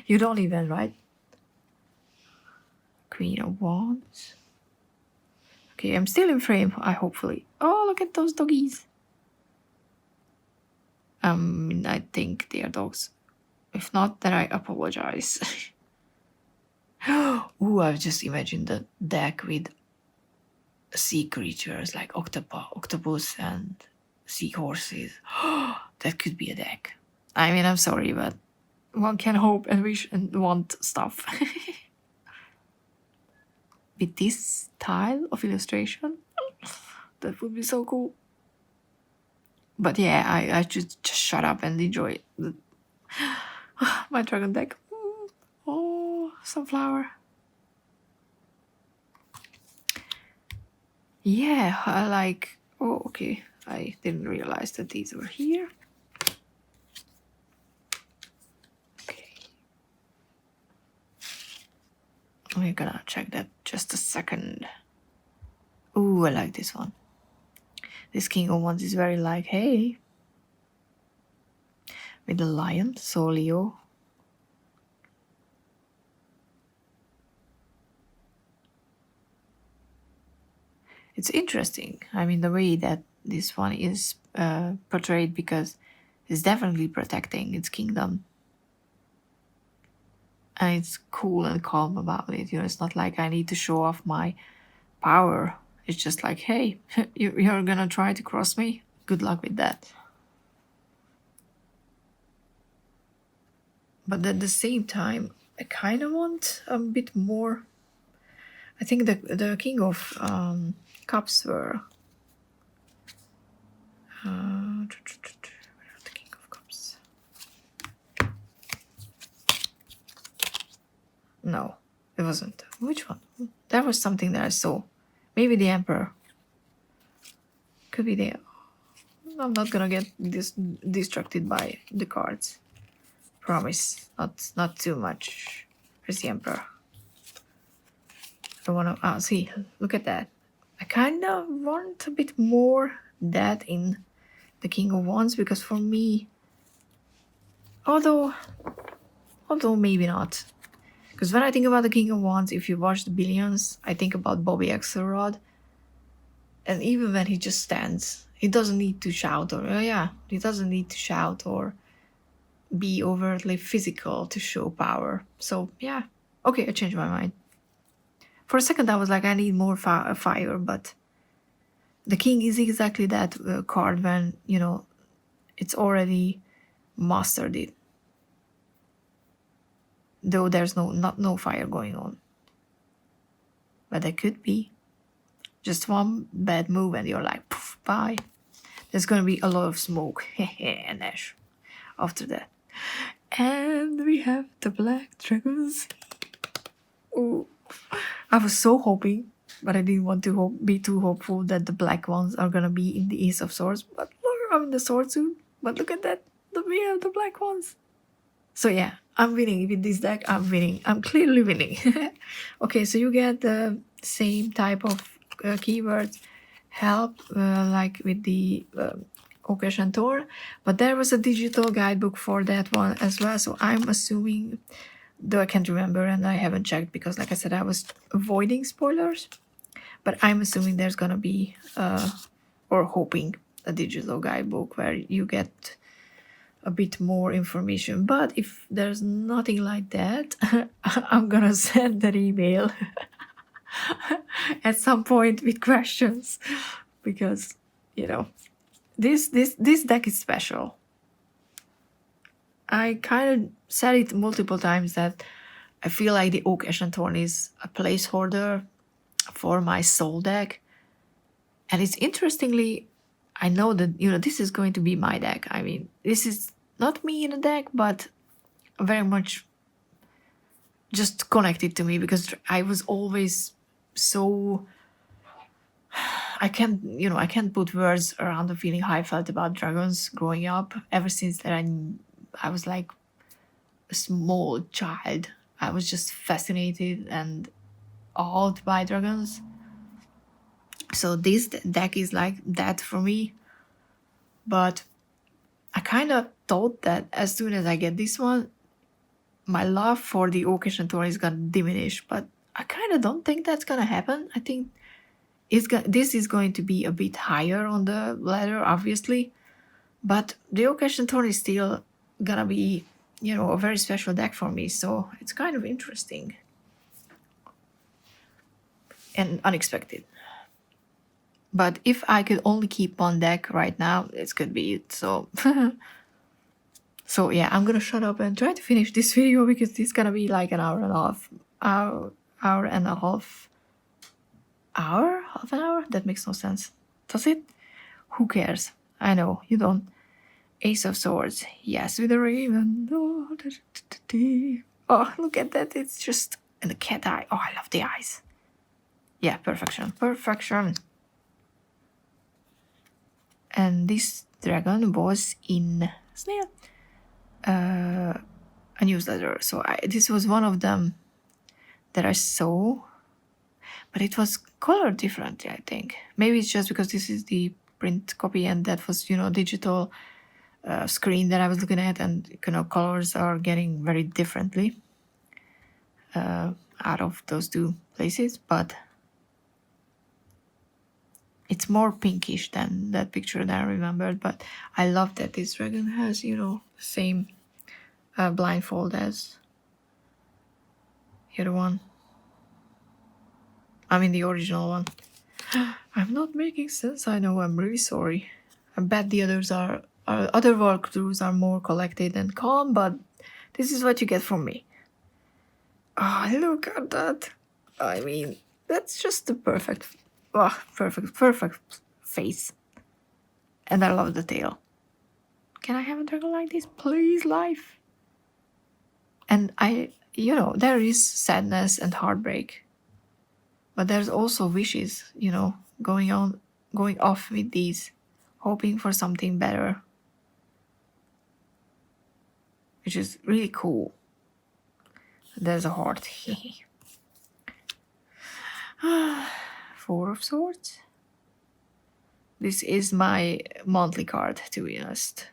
you don't even, right? Queen of Wands. Okay, I'm still in frame, hopefully. Oh, look at those doggies. I think they are dogs. If not, then I apologize. Ooh, I've just imagined the deck with sea creatures like octopus and seahorses. That could be a deck. I mean, I'm sorry, but one can hope and wish and want stuff. With this style of illustration, that would be so cool. But yeah, I should just shut up and enjoy my dragon deck. Oh, sunflower. Yeah, I like... Oh, okay. I didn't realize that these were here. Okay. We're gonna check that just a second. Ooh, I like this one. This King of Wands is very like, hey. With the lion, so Leo. It's interesting. I mean, the way that this one is portrayed, because it's definitely protecting its kingdom. And it's cool and calm about it. It's not like I need to show off my power. It's just like, hey, you're gonna try to cross me? Good luck with that. But at the same time, I kind of want a bit more. I think the King of Cups were The King of Cups. No, it wasn't. Which one? There was something that I saw. Maybe the Emperor. Could be the... I'm not gonna get distracted by the cards. Promise. Not too much. Where's the Emperor? I wanna... see. Look at that. I kind of want a bit more that in the King of Wands, because for me... Although maybe not. Because when I think about the King of Wands, if you watch the Billions, I think about Bobby Axelrod. And even when he just stands, he doesn't need to shout he doesn't need to shout or be overtly physical to show power. So yeah, okay, I changed my mind. For a second, I was like, I need more fire, but the King is exactly that card when, it's already mastered it. Though there's no fire going on. But there could be. Just one bad move and you're like, poof, bye. There's gonna be a lot of smoke and ash after that. And we have the Black Dragons. Ooh. I was so hoping, but I didn't want to be too hopeful that the black ones are gonna be in the Ace of Swords. But look, I'm in the sword suit. But look at that. We have the black ones. So yeah, I'm winning with this deck. I'm winning. I'm clearly winning. Okay, so you get the same type of keywords, help, like with the Okesh and Tor, but there was a digital guidebook for that one as well. So I'm assuming, though I can't remember and I haven't checked because, like I said, I was avoiding spoilers, but I'm assuming there's gonna be, or hoping, a digital guidebook where you get a bit more information. But if there's nothing like that, I'm gonna send an email at some point with questions, because this deck is special. I kind of said it multiple times that I feel like the Oak Ash and Thorn is a placeholder for my soul deck, and it's interestingly, I know that this is going to be my deck. I mean, this is not me in a deck, but very much just connected to me, because I was always so... I can't put words around the feeling how I felt about dragons growing up. Ever since that I was like a small child, I was just fascinated and awed by dragons. So this deck is like that for me. But I kind of thought that as soon as I get this one, my love for the Okesh and Thorn is gonna diminish. But I kind of don't think that's gonna happen. I think this is going to be a bit higher on the ladder, obviously, but the Okesh and Thorn is still gonna be, a very special deck for me, so it's kind of interesting and unexpected. But if I could only keep one deck right now, this could be it. So so yeah, I'm gonna shut up and try to finish this video, because this is gonna be like an hour and a half. Half an hour? That makes no sense. Does it? Who cares? I know, you don't. Ace of Swords. Yes, with a raven. Oh, look at that. It's just... And the cat eye. Oh, I love the eyes. Yeah, perfection. Perfection. And this dragon was in Snail. A newsletter. So this was one of them that I saw. But it was colored differently, I think. Maybe it's just because this is the print copy and that was, digital screen that I was looking at, and colors are getting very differently out of those two places. But it's more pinkish than that picture that I remembered. But I love that this dragon has, same blindfold as the other one. I mean, the original one. I'm not making sense, I know, I'm really sorry. I bet the others other walkthroughs are more collected and calm, but this is what you get from me. Oh, look at that. I mean, that's just the perfect face. And I love the tail. Can I have a dragon like this? Please, life. And there is sadness and heartbreak. But there's also wishes, going off with these, hoping for something better. Which is really cool. There's a heart. Four of Swords. This is my monthly card, to be honest.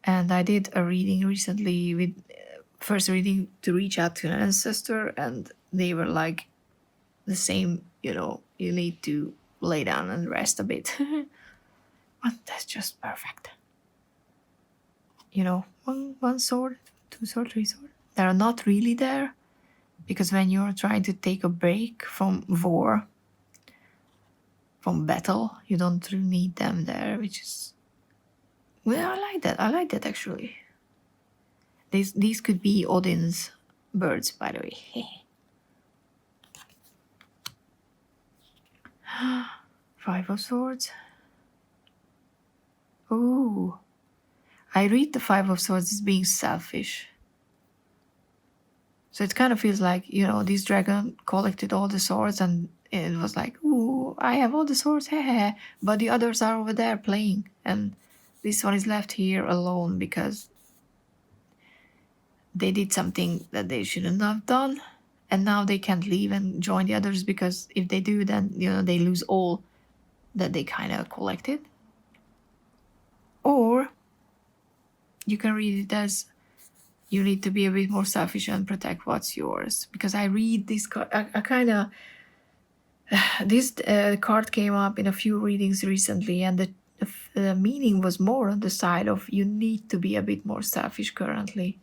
And I did a reading recently with first reading to reach out to an ancestor, and they were like the same, you need to lay down and rest a bit. But that's just perfect. One sword, two sword, three sword. They're not really there, because when you're trying to take a break from war, from battle, you don't really need them there, which is... Well, I like that actually. These could be Odin's birds, by the way. Five of Swords. Oh, I read the Five of Swords as being selfish. So it kind of feels like, this dragon collected all the swords and it was like, ooh, I have all the swords, heh, but the others are over there playing. And this one is left here alone because they did something that they shouldn't have done. And now they can't leave and join the others, because if they do, then, they lose all that they kind of collected. Or you can read it as you need to be a bit more selfish and protect what's yours. Because I read this card, I kind of... This card came up in a few readings recently, and the meaning was more on the side of you need to be a bit more selfish currently.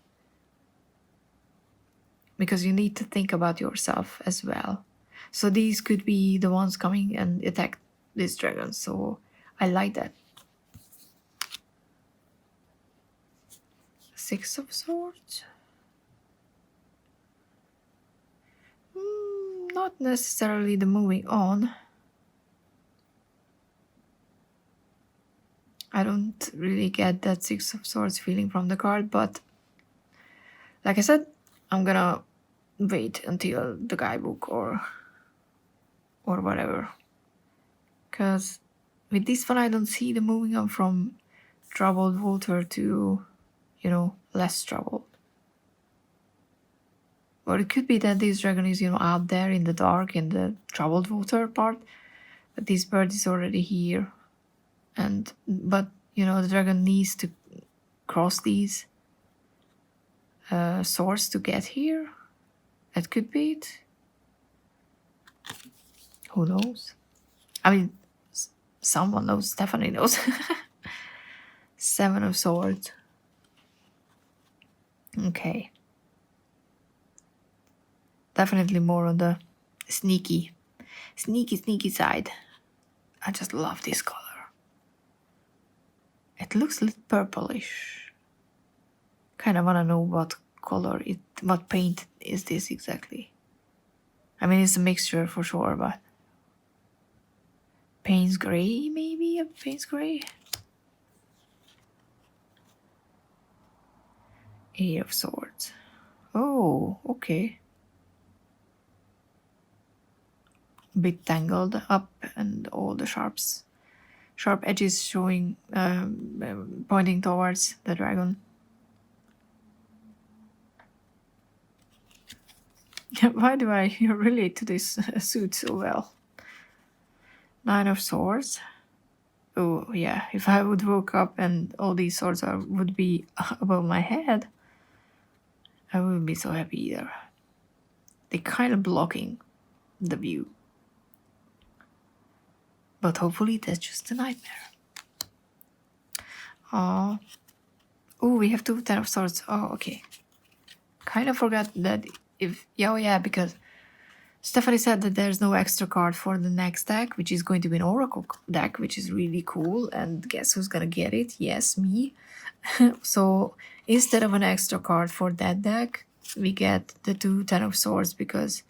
Because you need to think about yourself as well. So these could be the ones coming and attack this dragon. So I like that. Six of Swords. Not necessarily the moving on. I don't really get that Six of Swords feeling from the card, but like I said, I'm gonna wait until the guidebook or whatever. Because with this one, I don't see the moving on from troubled water to, less troubled. Or it could be that this dragon is, out there in the dark in the troubled water part, but this bird is already here. But the dragon needs to cross these swords to get here. That could be it. Who knows? I mean, someone knows. Stephanie knows. Seven of Swords. Okay. Definitely more on the sneaky side. I just love this color. It looks a little purplish. Kind of want to know what what paint is this exactly. I mean, it's a mixture for sure, but... Payne's Gray, maybe? A Payne's Gray? Eight of Swords. Oh, okay. A bit tangled up, and all the sharp edges showing, pointing towards the dragon. Why do I relate to this suit so well? Nine of Swords. Oh, yeah, if I would woke up and all these swords would be above my head, I wouldn't be so happy either. They're kind of blocking the view. But hopefully that's just a nightmare. Oh, we have two Ten of Swords. Oh, okay. Kind of forgot that because Stephanie said that there's no extra card for the next deck, which is going to be an Oracle deck, which is really cool. And guess who's gonna get it? Yes, me. So instead of an extra card for that deck, we get the two Ten of Swords, because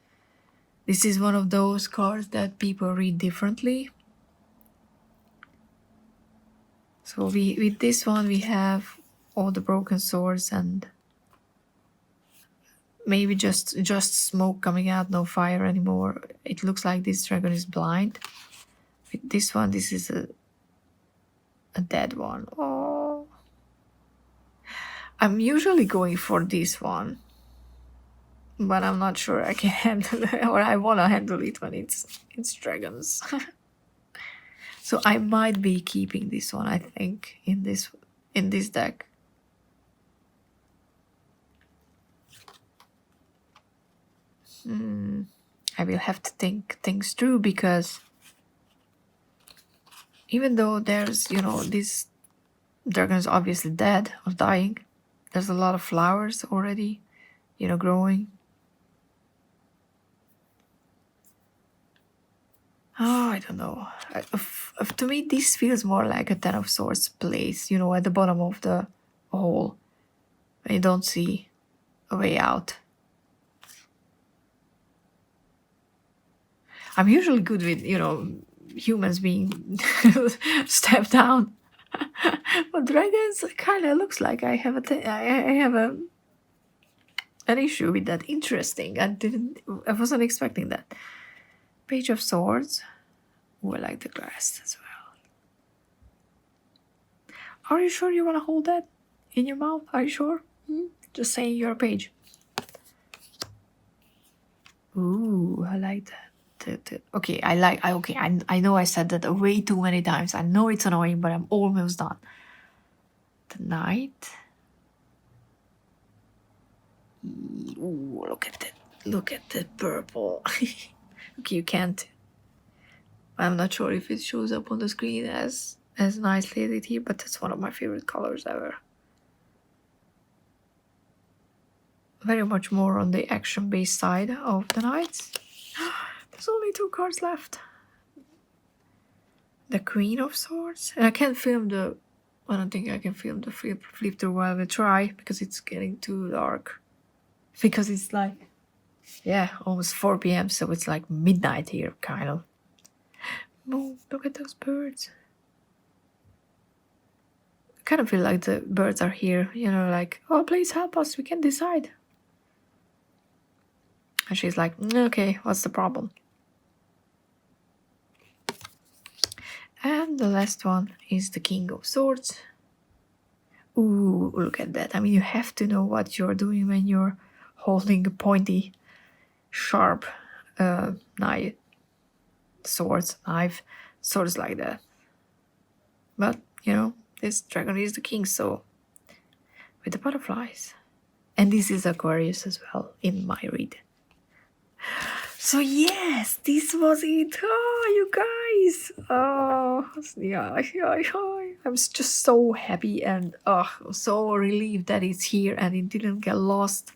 this is one of those cards that people read differently. So with this one we have all the broken swords and maybe just smoke coming out, no fire anymore. It looks like this dragon is blind. With this one, this is a dead one. Oh, I'm usually going for this one, but I'm not sure I can handle it, or I want to handle it when it's dragons. So I might be keeping this one, I think, in this deck. I will have to think things through, because even though there's, this dragon is obviously dead or dying, there's a lot of flowers already, growing. Oh, I don't know. To me, this feels more like a Ten of Swords place, at the bottom of the hole. When you don't see a way out. I'm usually good with, humans being stepped down. But dragons kind of looks like I have an issue with that. Interesting. I wasn't expecting that. Page of Swords. Oh, I like the grass as well. Are you sure you want to hold that in your mouth? Are you sure? Just saying, you're a page. Ooh, I like that. Okay, I know I said that way too many times. I know it's annoying, but I'm almost done. The Knight. Ooh, look at that. Look at the purple. Okay, you can't. I'm not sure if it shows up on the screen as nicely as it here, but it's one of my favorite colors ever. Very much more on the action-based side of the Knights. There's only 2 cards left. The Queen of Swords. And I can't film the... I don't think I can film the flip through while I will try, because it's getting too dark. Because it's like... yeah, almost 4 p.m, so it's like midnight here, kind of. Oh, look at those birds. I kind of feel like the birds are here, like, oh, please help us, we can't decide. And she's like, okay, what's the problem? And the last one is the King of Swords. Ooh, look at that. I mean, you have to know what you're doing when you're holding a pointy, sharp knife, swords like that. But, this dragon is the king, so with the butterflies. And this is Aquarius as well in my read. So yes, this was it. Oh, you guys. Oh, yeah. I'm just so happy and so relieved that it's here and it didn't get lost.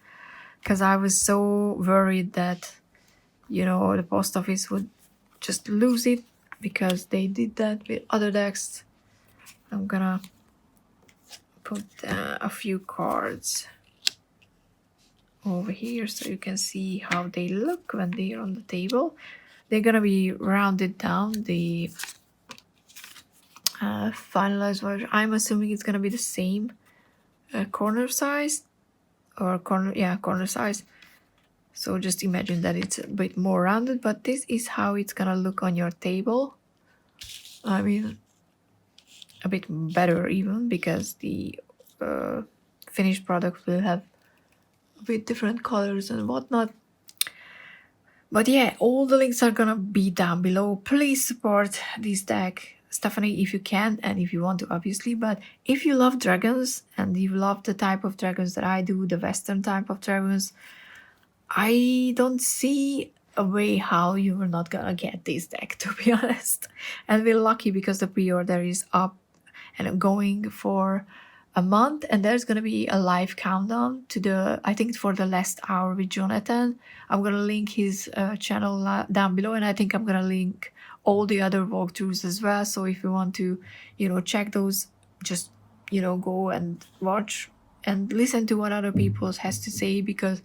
Because I was so worried that, the post office would just lose it, because they did that with other decks. I'm gonna put a few cards over here so you can see how they look when they're on the table. They're gonna be rounded down, the finalized version. I'm assuming it's gonna be the same corner size, or corner size. So just imagine that it's a bit more rounded, but this is how it's gonna look on your table. I mean, a bit better even, because the finished product will have a bit different colors and whatnot. But yeah, all the links are gonna be down below. Please support this deck, Stephanie, if you can and if you want to, obviously. But if you love dragons and you love the type of dragons that I do, the Western type of dragons, I don't see a way how you are not gonna get this deck, to be honest. And we're lucky because the pre-order is up and going for a month, and there's gonna be a live countdown to I think for the last hour with Jonathan. I'm gonna link his channel down below, and I think I'm gonna link all the other walkthroughs as well. So if you want to, check those, just go and watch and listen to what other people has to say, because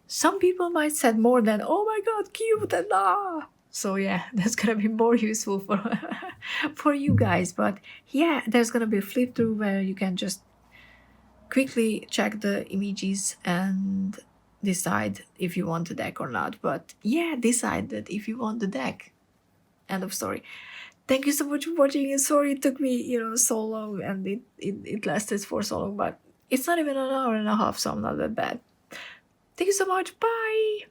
some people might said more than, oh my god, cute, and So yeah, that's gonna be more useful for for you guys. But yeah, there's gonna be a flip through where you can just quickly check the images and decide if you want the deck or not. But yeah, decide that if you want the deck. End of story. Thank you so much for watching. And sorry it took me, so long, and it lasted for so long, but it's not even an hour and a half, so I'm not that bad. Thank you so much. Bye.